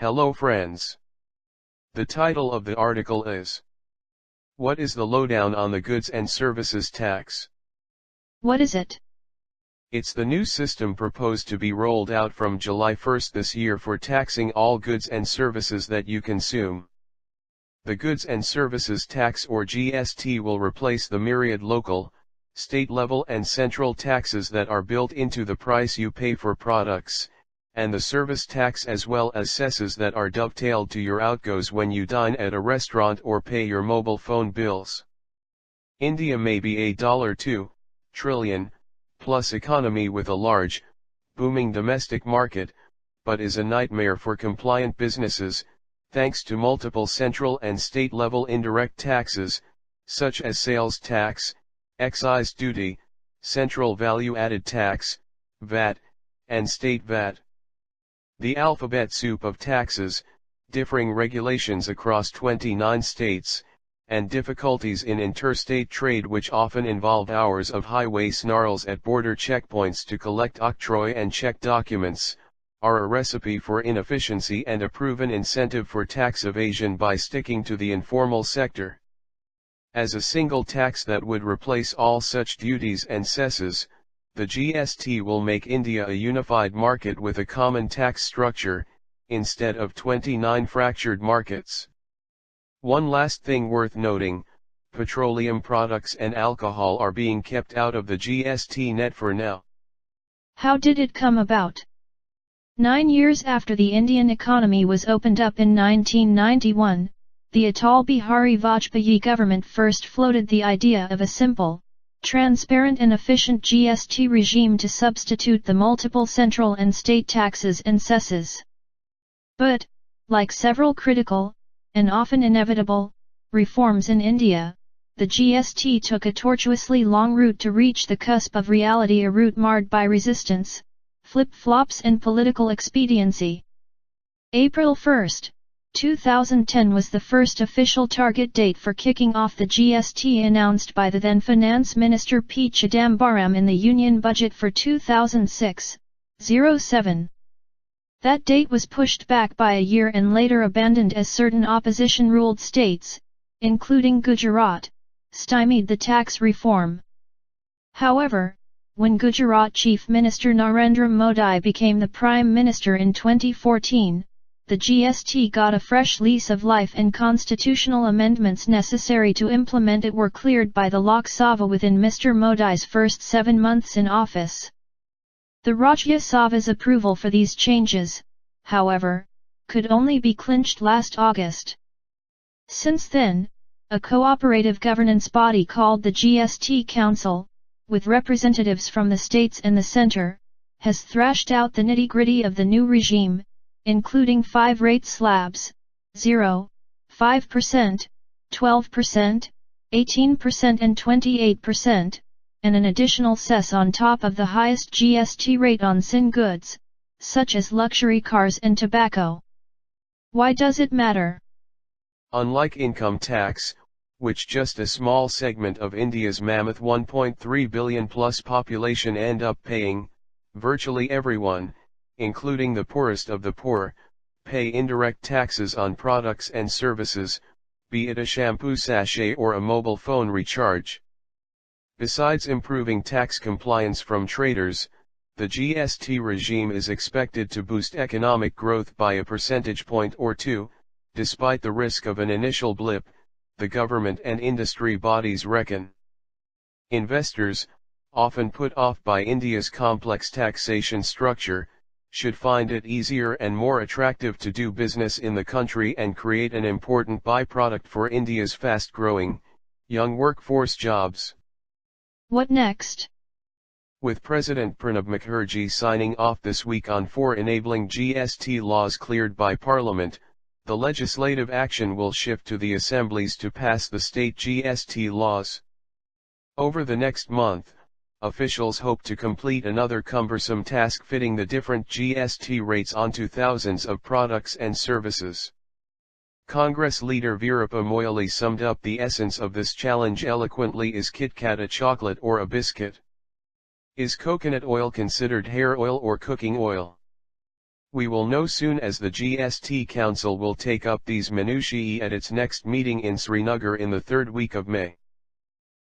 Hello friends. The title of the article is, What is the lowdown on the goods and services tax? What is it? It's the new system proposed to be rolled out from July 1st this year for taxing all goods and services that you consume. The Goods and Services Tax or GST will replace the myriad local, state-level and central taxes that are built into the price you pay for products, and the service tax as well as cesses that are dovetailed to your outgoes when you dine at a restaurant or pay your mobile phone bills. India may be a $2 trillion plus economy with a large, booming domestic market, but is a nightmare for compliant businesses, thanks to multiple central and state-level indirect taxes, such as sales tax, excise duty, central value-added tax, VAT, and state VAT. The alphabet soup of taxes, differing regulations across 29 states, and difficulties in interstate trade which often involve hours of highway snarls at border checkpoints to collect octroi and check documents, are a recipe for inefficiency and a proven incentive for tax evasion by sticking to the informal sector. As a single tax that would replace all such duties and cesses, the GST will make India a unified market with a common tax structure, instead of 29 fractured markets. One last thing worth noting, petroleum products and alcohol are being kept out of the GST net for now. How did it come about? 9 years after the Indian economy was opened up in 1991, the Atal Bihari Vajpayee government first floated the idea of a simple, transparent and efficient GST regime to substitute the multiple central and state taxes and cesses. But, like several critical, and often inevitable, reforms in India, the GST took a tortuously long route to reach the cusp of reality, a route marred by resistance, flip-flops and political expediency. April 1, 2010 was the first official target date for kicking off the GST announced by the then Finance Minister P. Chidambaram in the Union Budget for 2006-07. That date was pushed back by a year and later abandoned as certain opposition-ruled states, including Gujarat, stymied the tax reform. However, when Gujarat Chief Minister Narendra Modi became the Prime Minister in 2014, the GST got a fresh lease of life and constitutional amendments necessary to implement it were cleared by the Lok Sabha within Mr. Modi's first 7 months in office. The Rajya Sabha's approval for these changes, however, could only be clinched last August. Since then, a cooperative governance body called the GST Council, with representatives from the states and the centre, has thrashed out the nitty-gritty of the new regime, including 5 rate slabs, 0, 5%, 12%, 18% and 28%, and an additional cess on top of the highest GST rate on sin goods, such as luxury cars and tobacco. Why does it matter? Unlike income tax, which just a small segment of India's mammoth 1.3 billion plus population end up paying, virtually everyone, including the poorest of the poor, pay indirect taxes on products and services, be it a shampoo sachet or a mobile phone recharge. Besides improving tax compliance from traders, the GST regime is expected to boost economic growth by a percentage point or two, despite the risk of an initial blip, the government and industry bodies reckon. Investors, often put off by India's complex taxation structure, should find it easier and more attractive to do business in the country and create an important byproduct for India's fast-growing, young workforce jobs. What next? With President Pranab Mukherjee signing off this week on 4 enabling GST laws cleared by Parliament, the legislative action will shift to the assemblies to pass the state GST laws. Over the next month, officials hope to complete another cumbersome task fitting the different GST rates onto thousands of products and services. Congress leader Veerappa Moily summed up the essence of this challenge eloquently: is KitKat a chocolate or a biscuit? Is coconut oil considered hair oil or cooking oil? We will know soon, as the GST Council will take up these minutiae at its next meeting in Srinagar in the third week of May.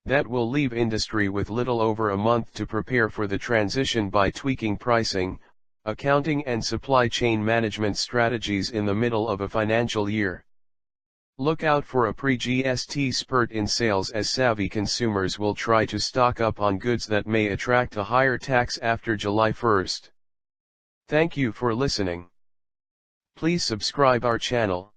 That will leave industry with little over a month to prepare for the transition by tweaking pricing, accounting and supply chain management strategies in the middle of a financial year. Look out for a pre-GST spurt in sales, as savvy consumers will try to stock up on goods that may attract a higher tax after July 1st. Thank you for listening. Please subscribe our channel.